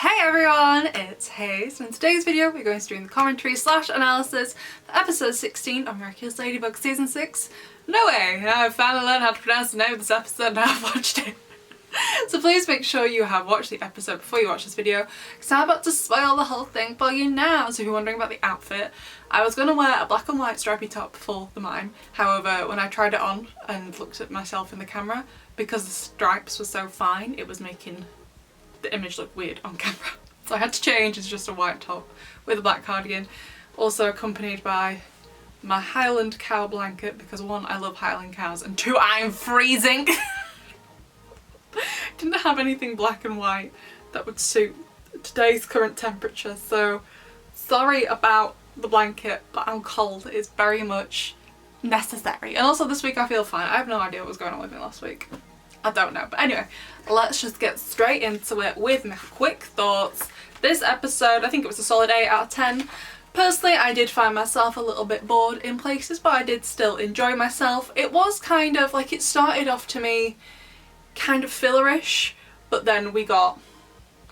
Hey everyone, it's Hayes, and in today's video we're going to do the commentary / analysis for episode 16 of Miraculous Ladybug season 6. No way! I've finally learned how to pronounce the name of this episode and I've watched it. So please make sure you have watched the episode before you watch this video, because I'm about to spoil the whole thing for you now. So if you're wondering about the outfit, I was going to wear a black and white stripy top for the mime. However, when I tried it on and looked at myself in the camera, because the stripes were so fine, it was making the image looked weird on camera. So I had to change. It's just a white top with a black cardigan, also accompanied by my Highland cow blanket, because one, I love Highland cows, and two, I'm freezing. Didn't have anything black and white that would suit today's current temperature, so sorry about the blanket, but I'm cold. It's very much necessary. And also this week I feel fine. I have no idea what was going on with me last week. I don't know. But anyway, let's just get straight into it with my quick thoughts. This episode, I think it was a solid 8 out of 10. Personally, I did find myself a little bit bored in places, but I did still enjoy myself. It was kind of like, it started off to me kind of fillerish, but then we got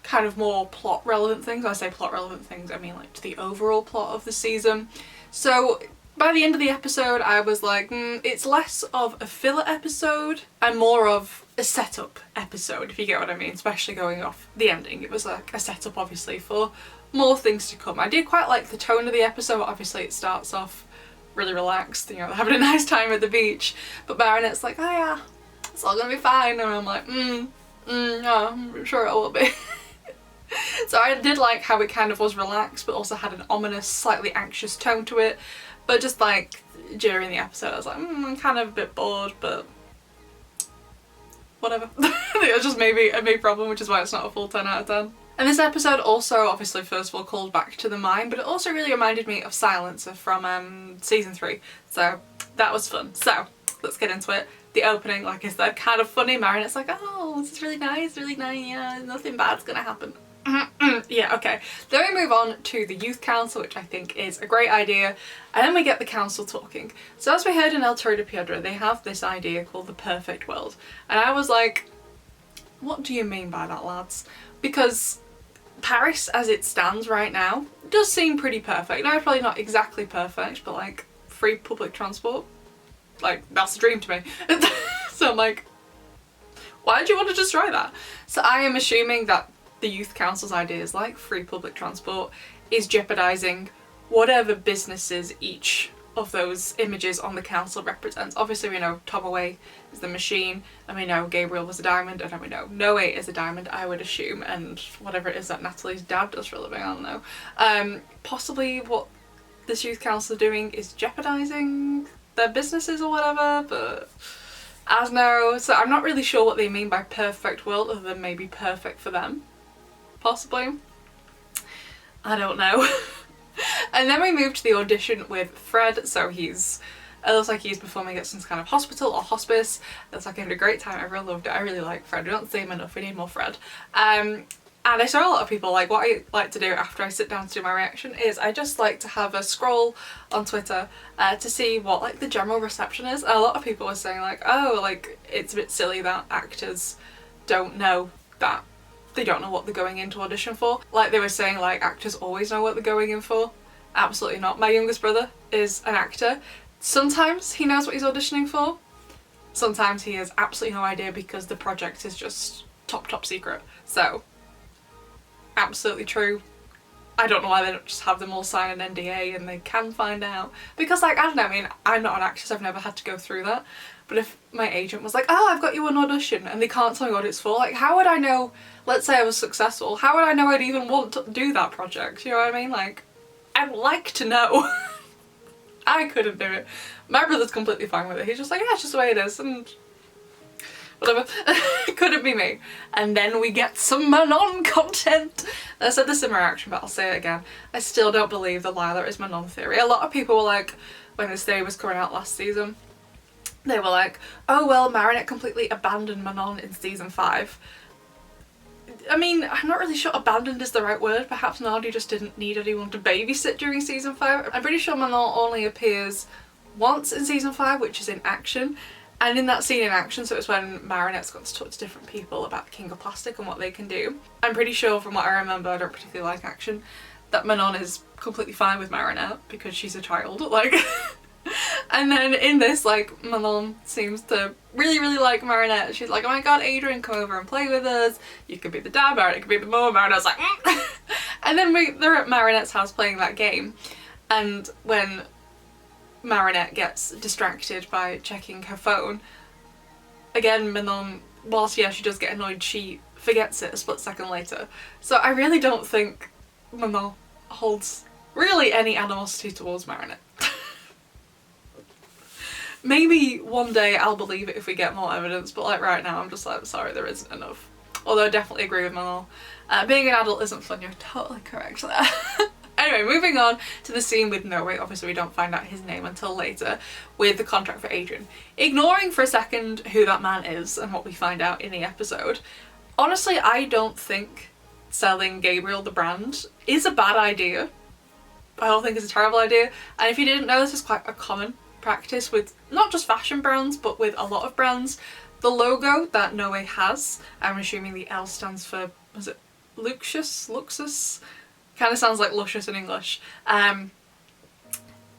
kind of more plot relevant things. When I say plot relevant things, I mean like to the overall plot of the season. So by the end of the episode I was like, it's less of a filler episode and more of a setup episode, if you get what I mean, especially going off the ending. It was like a setup obviously for more things to come. I did quite like the tone of the episode. Obviously it starts off really relaxed, you know, having a nice time at the beach, but Marinette's like, oh yeah, it's all gonna be fine, and I'm like, no, I'm sure it will be. So I did like how it kind of was relaxed but also had an ominous, slightly anxious tone to it. But just like during the episode I was like, I'm kind of a bit bored, but whatever. It was just maybe a big problem, which is why it's not a full 10 out of 10. And this episode also obviously first of all called back to the mime, but it also really reminded me of Silencer from season 3. So that was fun. So let's get into it. The opening, like I said, kind of funny. Marinette's like, oh, this is really nice, yeah, nothing bad's gonna happen. Yeah, okay. Then we move on to the youth council, which I think is a great idea, and then we get the council talking. So as we heard in El Toro de Piedra, they have this idea called the perfect world, and I was like, what do you mean by that, lads? Because Paris as it stands right now does seem pretty perfect. Now it's probably not exactly perfect, but like free public transport, like that's a dream to me. So I'm like, why do you want to destroy that? So I am assuming that the youth council's ideas like free public transport is jeopardizing whatever businesses each of those images on the council represents. Obviously we know Tomaway is the machine, and we know Gabriel was a diamond, and then we know Noe is a diamond, I would assume, and whatever it is that Natalie's dad does for a living, I don't know. Possibly what this youth council are doing is jeopardizing their businesses or whatever, but I don't know. So I'm not really sure what they mean by perfect world, other than maybe perfect for them. Possibly. I don't know. And then we move to the audition with Fred. So it looks like he's performing at some kind of hospital or hospice. It looks like he had a great time. Everyone loved it. I really like Fred. We don't see him enough. We need more Fred. And I saw a lot of people, like, what I like to do after I sit down to do my reaction is I just like to have a scroll on Twitter to see what like the general reception is. And a lot of people were saying like, oh, like it's a bit silly that actors don't know that. They don't know what they're going into audition for. Like they were saying like actors always know what they're going in for. Absolutely not. My youngest brother is an actor. Sometimes he knows what he's auditioning for. Sometimes he has absolutely no idea because the project is just top secret. So absolutely true. I don't know why they don't just have them all sign an NDA and they can find out. Because like, I don't know, I mean, I'm not an actress, I've never had to go through that. But if my agent was like, oh, I've got you an audition, and they can't tell me what it's for, like how would I know, let's say I was successful, how would I know I'd even want to do that project? You know what I mean? Like, I'd like to know. I couldn't do it. My brother's completely fine with it. He's just like, yeah, it's just the way it is, and whatever. Couldn't be me. And then we get some Manon content. I said this in my reaction, but I'll say it again. I still don't believe the Lila is Manon theory. A lot of people were like, when this theory was coming out last season, they were like, oh well, Marinette completely abandoned Manon in season 5. I mean, I'm not really sure abandoned is the right word. Perhaps Nardi just didn't need anyone to babysit during season 5. I'm pretty sure Manon only appears once in season 5, which is in action. And in that scene in action, so it's when Marinette's got to talk to different people about the King of Plastic and what they can do. I'm pretty sure from what I remember, I don't particularly like action, that Manon is completely fine with Marinette because she's a child, like. And then in this, like, Manon seems to really, really like Marinette. She's like, oh my god, Adrien, come over and play with us. You could be the dad, Marinette could be the mom. Marinette's like, And then they're at Marinette's house playing that game. And when Marinette gets distracted by checking her phone, again, Manon, whilst yeah, she does get annoyed, she forgets it a split second later. So I really don't think Manon holds really any animosity towards Marinette. Maybe one day I'll believe it if we get more evidence, but like right now I'm just like, sorry, there isn't enough. Although I definitely agree with Manon. Being an adult isn't fun, you're totally correct there. Anyway, moving on to the scene with Noe. Obviously we don't find out his name until later, with the contract for Adrien. Ignoring for a second who that man is and what we find out in the episode, honestly I don't think selling Gabriel the brand is a bad idea. I don't think it's a terrible idea, and if you didn't know, this is quite a common practice with not just fashion brands but with a lot of brands. The logo that Noe has, I'm assuming the L stands for, was it Luxus? Kind of sounds like luscious in English. I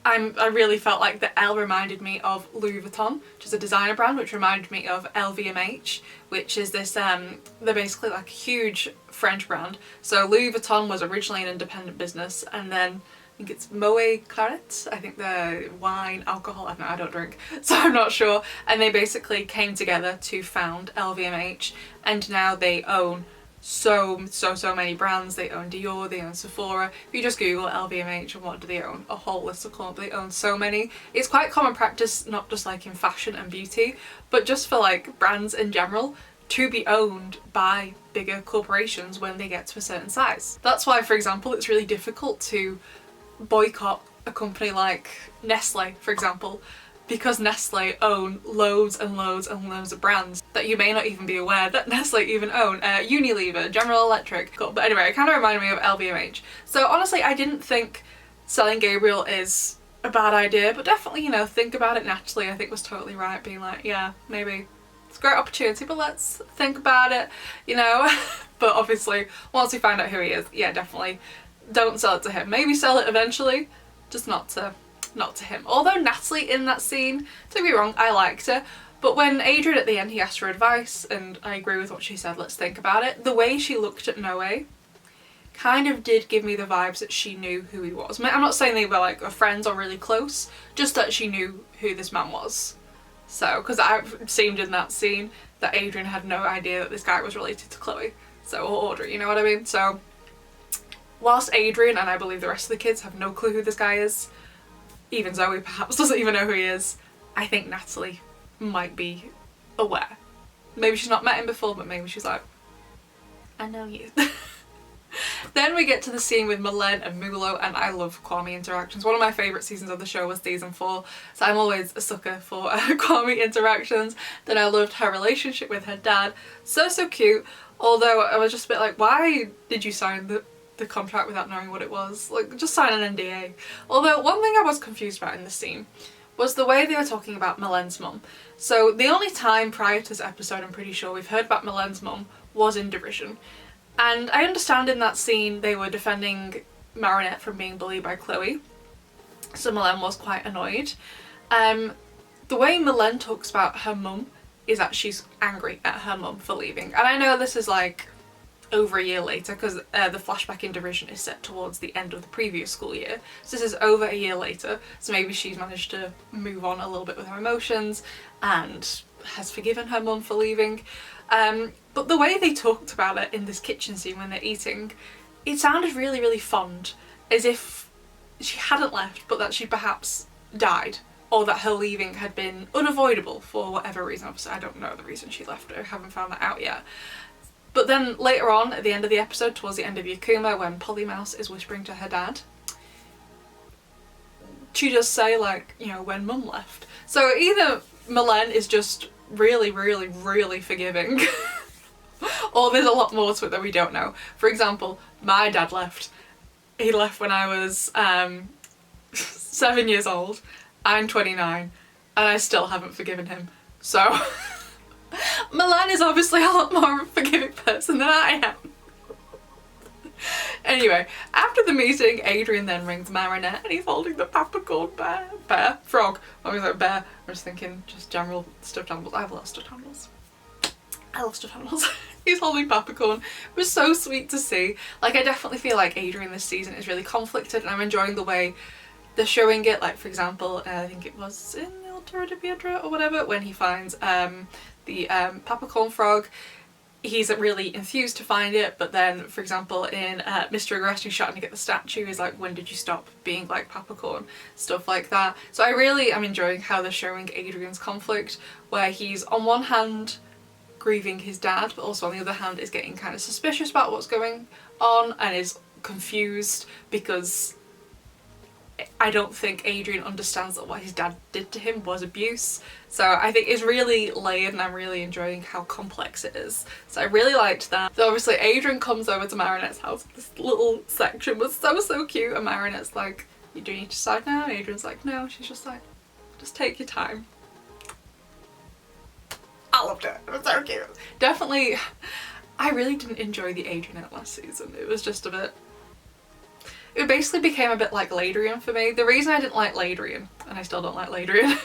really felt like the L reminded me of Louis Vuitton, which is a designer brand, which reminded me of LVMH, which is this, they're basically like a huge French brand. So Louis Vuitton was originally an independent business, and then I think it's Moët Claret, I think the wine, alcohol, I don't know, I don't drink, so I'm not sure. And they basically came together to found LVMH, and now they own so many brands. They own Dior, they own Sephora. If you just Google LVMH and what do they own, a whole list will come up. They own so many. It's quite common practice, not just like in fashion and beauty, but just for like brands in general, to be owned by bigger corporations when they get to a certain size. That's why, for example, it's really difficult to boycott a company like Nestle, for example, because Nestle own loads and loads and loads of brands that you may not even be aware that Nestle even own. Unilever, General Electric. Cool. But anyway, it kind of reminded me of LVMH. So honestly, I didn't think selling Gabriel is a bad idea, but definitely, you know, think about it naturally. I think was totally right, being like, yeah, maybe it's a great opportunity, but let's think about it, you know. But obviously, once we find out who he is, yeah, definitely don't sell it to him. Maybe sell it eventually, just not to him. Although Natalie in that scene, don't be wrong, I liked her, but when Adrien at the end, he asked for advice, and I agree with what she said, let's think about it, the way she looked at Noe kind of did give me the vibes that she knew who he was. I'm not saying they were like friends or really close, just that she knew who this man was. So, because it seemed in that scene that Adrien had no idea that this guy was related to Chloe, so, or Audrey, you know what I mean? So whilst Adrien and I believe the rest of the kids have no clue who this guy is, even Zoe perhaps doesn't even know who he is, I think Natalie might be aware. Maybe she's not met him before, but maybe she's like, I know you. Then we get to the scene with Malene and Mulo, and I love Kwami interactions. One of my favourite seasons of the show was season 4, so I'm always a sucker for Kwami interactions. Then I loved her relationship with her dad. So cute, although I was just a bit like, why did you sign the contract without knowing what it was? Like, just sign an NDA. Although one thing I was confused about in this scene was the way they were talking about Malene's mum. So the only time prior to this episode I'm pretty sure we've heard about Malene's mum was in Derision. And I understand in that scene they were defending Marinette from being bullied by Chloe, so Malene was quite annoyed. The way Malene talks about her mum is that she's angry at her mum for leaving. And I know this is like over a year later, because the flashback in Derision is set towards the end of the previous school year. So this is over a year later, so maybe she's managed to move on a little bit with her emotions and has forgiven her mum for leaving. But the way they talked about it in this kitchen scene when they're eating, it sounded really fond, as if she hadn't left, but that she perhaps died, or that her leaving had been unavoidable for whatever reason. Obviously I don't know the reason she left, I haven't found that out yet. But then later on, at the end of the episode, towards the end of Yakuma, when Polymouse is whispering to her dad, she does say, like, you know, when mum left. So either Malene is just really forgiving, or there's a lot more to it that we don't know. For example, my dad left. He left when I was 7 years old. I'm 29, and I still haven't forgiven him So Milan is obviously a lot more forgiving person than I am. Anyway, after the meeting, Adrian then rings Marinette and he's holding the peppercorn frog. I was like bear. I was thinking just general stuffed animals. I have a lot of stuffed animals. I love stuffed animals. He's holding peppercorn. It was so sweet to see. Like, I definitely feel like Adrian this season is really conflicted, and I'm enjoying the way they're showing it. Like, for example, I think it was in Il Toro di Pietra or whatever, when he finds the peppercorn frog. He's really enthused to find it, but then, for example, in Mr. Aggressed, he's shouting to get the statue. He's like, when did you stop being like peppercorn? Stuff like that. So I really am enjoying how they're showing Adrian's conflict, where he's on one hand grieving his dad, but also on the other hand is getting kind of suspicious about what's going on and is confused because I don't think Adrian understands that what his dad did to him was abuse. So I think it's really layered and I'm really enjoying how complex it is. So I really liked that. So obviously Adrian comes over to Marinette's house. This little section was so cute, and Marinette's like, you do need to decide now? And Adrian's like, no. She's just like, just take your time. I loved it. It was so cute. Definitely, I really didn't enjoy the Adrian last season. It was just a bit... It basically became a bit like Ladrian for me. The reason I didn't like Ladrian, and I still don't like Ladrian,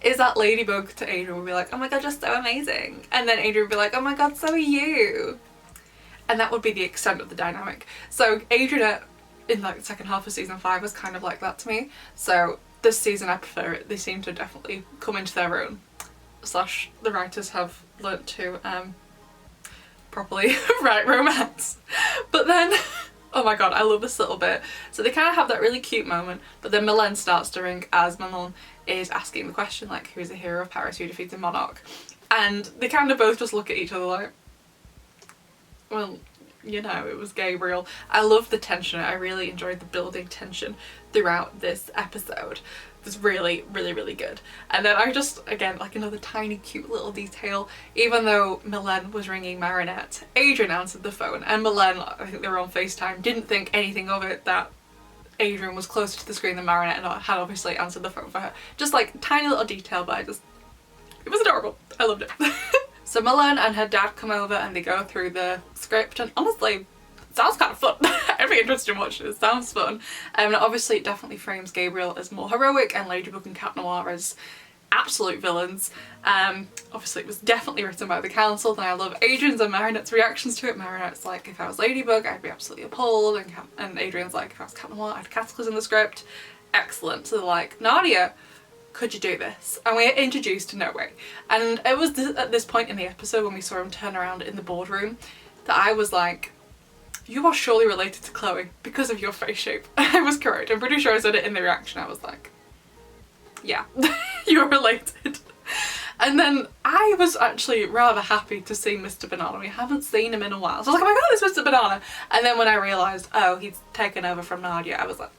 is that Ladybug to Adrian would be like, oh my god, you're so amazing. And then Adrian would be like, oh my god, so are you. And that would be the extent of the dynamic. So Adrian in like the second half of season 5 was kind of like that to me. So this season I prefer it. They seem to definitely come into their own. / the writers have learnt to properly write romance. But then, oh my god, I love this little bit. So they kind of have that really cute moment, but then Milan starts to ring as Manon is asking the question, like, who is the hero of Paris who defeated Monarch? And they kind of both just look at each other like, well, you know, it was Gabriel. I love the tension. I really enjoyed the building tension throughout this episode. It was really good. And then I just, again, like another tiny cute little detail, even though Milan was ringing Marinette, Adrian answered the phone, and Milan, I think they were on FaceTime, didn't think anything of it that Adrian was closer to the screen than Marinette and had obviously answered the phone for her. Just like tiny little detail, but it was adorable. I loved it. So Milan and her dad come over and they go through the script, and honestly, it sounds kind of fun. I'd be interested in watching it. It sounds fun. And obviously it definitely frames Gabriel as more heroic and Ladybug and Cat Noir as absolute villains. Obviously it was definitely written by the council, and I love Adrian's and Marinette's reactions to it. Marinette's like, if I was Ladybug, I'd be absolutely appalled, and Adrian's like, if I was Cat Noir, I'd cataclysm the script. Excellent. So they're like, Nadia, could you do this? And we're introduced to No Way. And it was at this point in the episode when we saw him turn around in the boardroom that I was like, you are surely related to Chloe because of your face shape. I was correct. I'm pretty sure I said it in the reaction. I was like, yeah, you're related. And then I was actually rather happy to see Mr. Banana. We haven't seen him in a while. So I was like, oh my god, it's Mr. Banana. And then when I realised, oh, he's taken over from Nadia, I was like,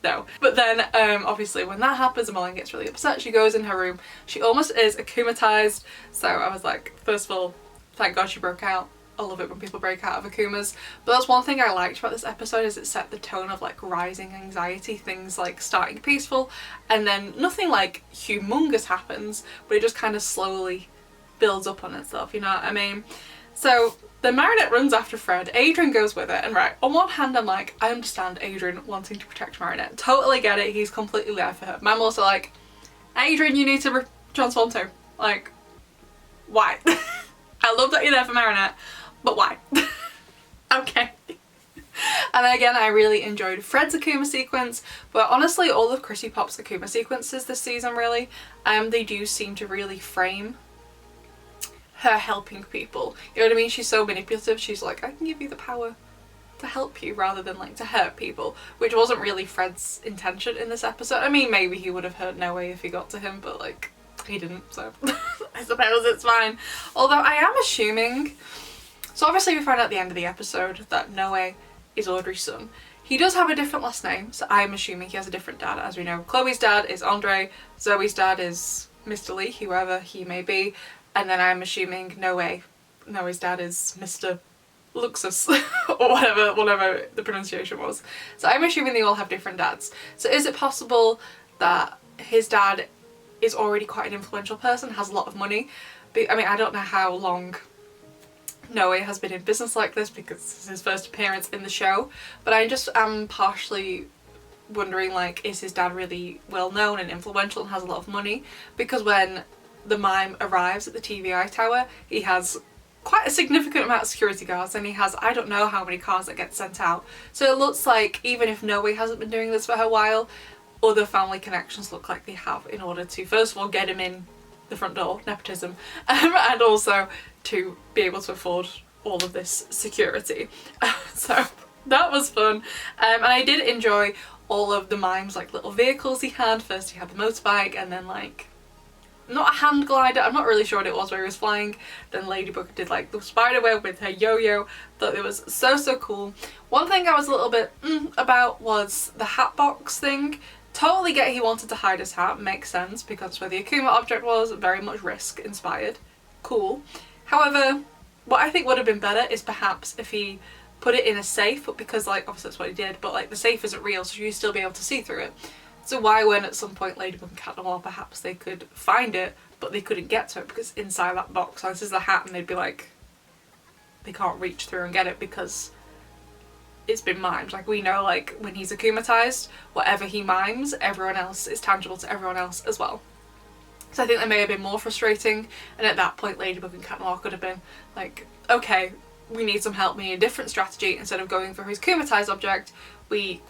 no. But then obviously when that happens, Milan gets really upset. She goes in her room. She almost is akumatized. So I was like, first of all, thank god she broke out. I love it when people break out of akumas. But that's one thing I liked about this episode, is it set the tone of like rising anxiety, things like starting peaceful and then nothing like humongous happens, but it just kind of slowly builds up on itself, you know what I mean? So the Marinette runs after Fred, Adrian goes with it, and right, on one hand I'm like, I understand Adrian wanting to protect Marinette, totally get it, he's completely there for her. But I'm also like, Adrian, you need to transform too. Like, why? I love that you're there for Marinette, but why? Okay. And then again, I really enjoyed Fred's Akuma sequence, but honestly all of Chrissy Pop's Akuma sequences this season really, they do seem to really frame her helping people. You know what I mean? She's so manipulative. She's like, I can give you the power to help you rather than like to hurt people, which wasn't really Fred's intention in this episode. I mean, maybe he would have hurt No Way if he got to him, but like, he didn't, so I suppose it's fine. Although I am assuming, so obviously we find out at the end of the episode that No Way is Audrey's son. He does have a different last name, so I'm assuming he has a different dad. As we know, Chloe's dad is Andre, Zoe's dad is Mr. Lee, whoever he may be, and then I'm assuming Noe's dad is Mr. Luxus or whatever the pronunciation was. So I'm assuming they all have different dads. So is it possible that his dad is already quite an influential person, has a lot of money. I mean, I don't know how long Noe has been in business like this because this is his first appearance in the show, but I just am partially wondering, like, is his dad really well known and influential and has a lot of money? Because when the mime arrives at the TVI tower, he has quite a significant amount of security guards, and he has I don't know how many cars that get sent out. So it looks like even if Noe hasn't been doing this for a while, other family connections look like they have in order to first of all get him in the front door, nepotism, and also to be able to afford all of this security. So that was fun, and I did enjoy all of the mimes, like, little vehicles he had. First he had the motorbike, and then, like, not a hand glider, I'm not really sure what it was where he was flying. Then Ladybug did, like, the spider web with her yo-yo. Thought it was so cool. One thing I was a little bit about was the hat box thing. Totally get he wanted to hide his hat, makes sense, because that's where the Akuma object was, very much Risk inspired. Cool. However, what I think would have been better is perhaps if he put it in a safe, because, like, obviously that's what he did, but, like, the safe isn't real, so you'd still be able to see through it. So why, when at some point Ladybug and Cat Noir perhaps they could find it, but they couldn't get to it because inside that box, this is the hat, and they'd be like, they can't reach through and get it because it's been mimed. Like, we know, like, when he's akumatized, whatever he mimes, everyone else is tangible to everyone else as well. So I think that may have been more frustrating, and at that point Ladybug and Cat Noir could have been like, okay, we need some help, we need a different strategy. Instead of going for his akumatized object,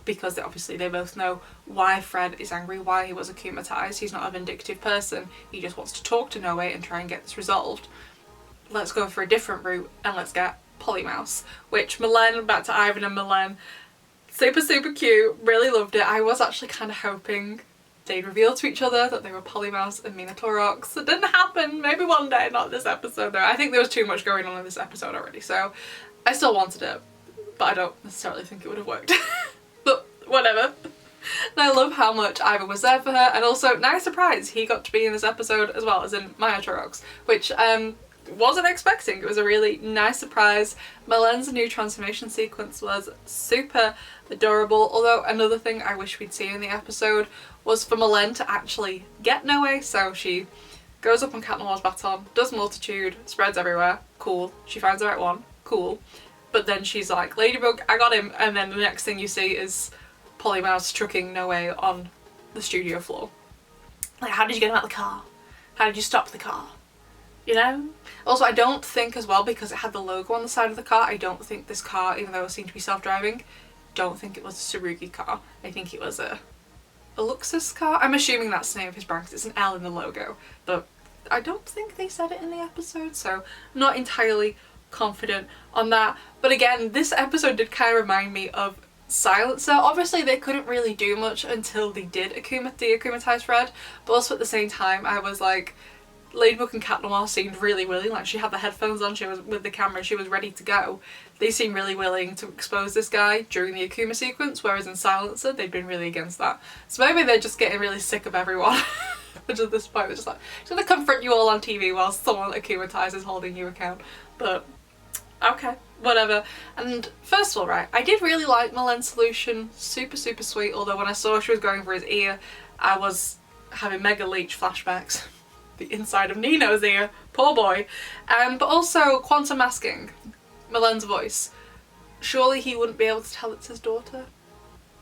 because obviously they both know why Fred is angry, why he was akumatized. He's not a vindictive person, he just wants to talk to Noe and try and get this resolved. Let's go for a different route and let's get Polymouse, which Milan, back to Ivan and Milan, super cute, really loved it. I was actually kind of hoping they'd reveal to each other that they were Polymouse and Minotaurx. It didn't happen, maybe one day, not this episode though. I think there was too much going on in this episode already, so I still wanted it, but I don't necessarily think it would have worked. But whatever. And I love how much Ivan was there for her, and also, nice surprise, he got to be in this episode as well, as in Minotaurx, which wasn't expecting. It was a really nice surprise. Milan's new transformation sequence was super adorable, although another thing I wish we'd seen in the episode was for Milan to actually get Noe. So she goes up on Cat Noir's baton, does multitude, spreads everywhere, cool. She finds the right one, cool. But then she's like, Ladybug, I got him, and then the next thing you see is Polymouse trucking Noe on the studio floor. Like, how did you get him out of the car? How did you stop the car? You know? Also, I don't think as well, because it had the logo on the side of the car, I don't think this car, even though it seemed to be self-driving, don't think it was a Tsurugi car. I think it was a Luxus car. I'm assuming that's the name of his brand because it's an L in the logo, but I don't think they said it in the episode, so I'm not entirely confident on that. But again, this episode did kind of remind me of Silencer. Obviously they couldn't really do much until they did akumatized Fred, but also at the same time I was like, Ladybug and Cat Noir seemed really willing. Like, she had the headphones on, she was with the camera, she was ready to go. They seemed really willing to expose this guy during the Akuma sequence, whereas in Silencer they'd been really against that. So maybe they're just getting really sick of everyone. Which at this point they're just like, just gonna confront you all on TV while someone akumatizes holding you account. But okay, whatever. And first of all, right, I did really like Milan's solution, super sweet, although when I saw she was going for his ear, I was having Mega Leech flashbacks. The inside of Nino's ear, poor boy. But also quantum masking, Milan's voice. Surely he wouldn't be able to tell it's his daughter?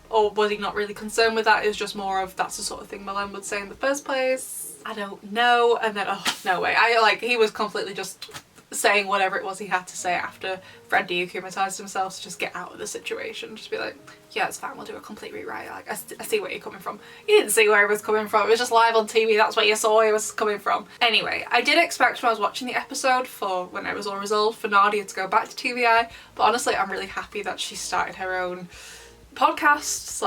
Or was he not really concerned with that? It was just more of, that's the sort of thing Milan would say in the first place. I don't know. And then, oh, no way. He was completely just saying whatever it was he had to say after Fred de-akumatized himself to just get out of the situation. Just be like, yeah, it's fine, we'll do a complete rewrite. Like, I see where you're coming from. You didn't see where he was coming from, it was just live on TV, that's where you saw he was coming from. Anyway, I did expect when I was watching the episode, for when it was all resolved, for Nadia to go back to TVI, but honestly I'm really happy that she started her own podcast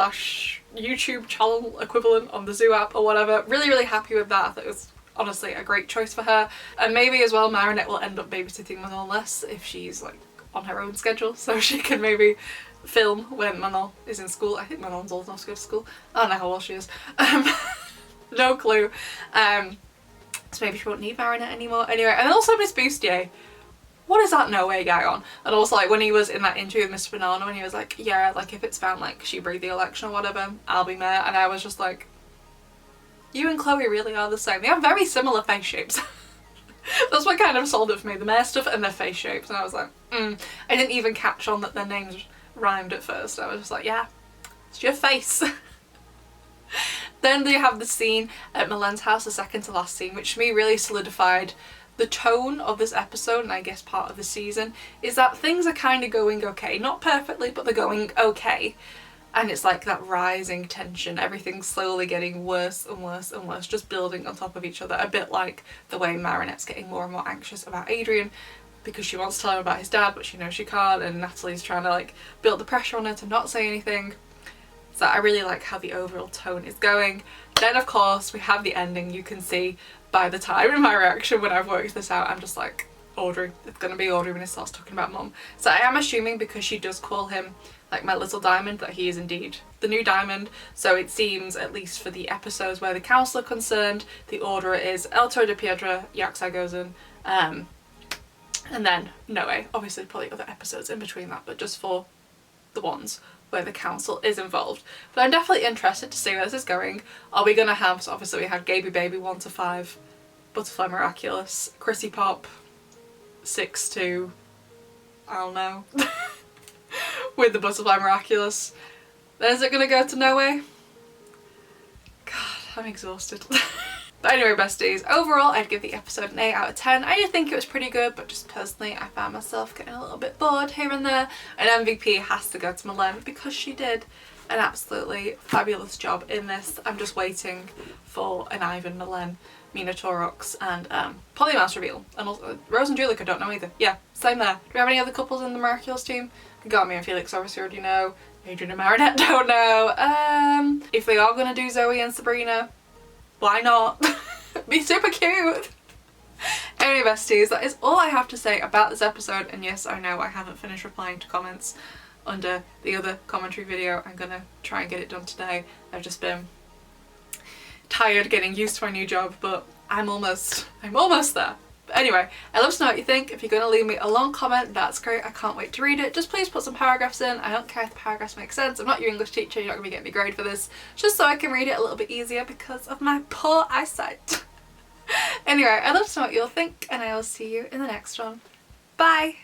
/ YouTube channel equivalent on the Zoo app or whatever. Really happy with that. It was honestly a great choice for her, and maybe as well Marinette will end up babysitting Manon less if she's like on her own schedule, so she can maybe film when Manon is in school. I think Manon's old enough to go to school. I don't know how old she is. No clue. So maybe she won't need Marinette anymore. Anyway, and also Miss Bustier. What is that No Way guy on? And also, like, when he was in that interview with Mr. Banana, when he was like, yeah, like if it's found like she rigged the election or whatever, I'll be mayor, and I was just like, you and Chloe really are the same. They have very similar face shapes. That's what kind of sold it for me, the Mare stuff and their face shapes. And I was like, I didn't even catch on that their names rhymed at first. I was just like, yeah, it's your face. Then they have the scene at Milen's house, the second to last scene, which to me really solidified the tone of this episode, and I guess part of the season, is that things are kind of going okay. Not perfectly, but they're going okay. And it's like that rising tension, everything's slowly getting worse and worse and worse, just building on top of each other, a bit like the way Marinette's getting more and more anxious about Adrian because she wants to tell him about his dad but she knows she can't, and Natalie's trying to like build the pressure on her to not say anything. So I really like how the overall tone is going. Then of course we have the ending. You can see by the time in my reaction when I've worked this out, I'm just like, Audrey, it's gonna be Audrey when he starts talking about Mum. So I am assuming, because she does call him like my little diamond, that he is indeed the new diamond. So it seems, at least for the episodes where the council are concerned, the order is El Toro de Piedra, Yaxagozen, and then Noe. Obviously probably other episodes in between that, but just for the ones where the council is involved. But I'm definitely interested to see where this is going. Are we gonna have, so obviously we had Gaby Baby 1 to 5, Butterfly Miraculous, Chrissy Pop 6 to, I don't know, with the Butterfly Miraculous. Then is it gonna go to Noe? God, I'm exhausted. But anyway, besties, overall I'd give the episode an 8 out of 10. I did think it was pretty good, but just personally I found myself getting a little bit bored here and there. An MVP has to go to Milen because she did an absolutely fabulous job in this. I'm just waiting for an Ivan, Milen, Mina Torox and Polymouse reveal. And also Rose and Julic I don't know either. Yeah, same there. Do we have any other couples in the Miraculous team? Kwami and Felix obviously already know. Adrian and Marinette don't know. If they are gonna do Zoe and Sabrina, why not? Be super cute! Anyway, besties, that is all I have to say about this episode. And yes, I know I haven't finished replying to comments under the other commentary video. I'm gonna try and get it done today. I've just been tired getting used to my new job, but I'm almost there. But anyway, I'd love to know what you think. If you're going to leave me a long comment, that's great. I can't wait to read it. Just please put some paragraphs in. I don't care if the paragraphs make sense. I'm not your English teacher. You're not going to be getting me grade for this. Just so I can read it a little bit easier because of my poor eyesight. Anyway, I'd love to know what you'll think, and I will see you in the next one. Bye!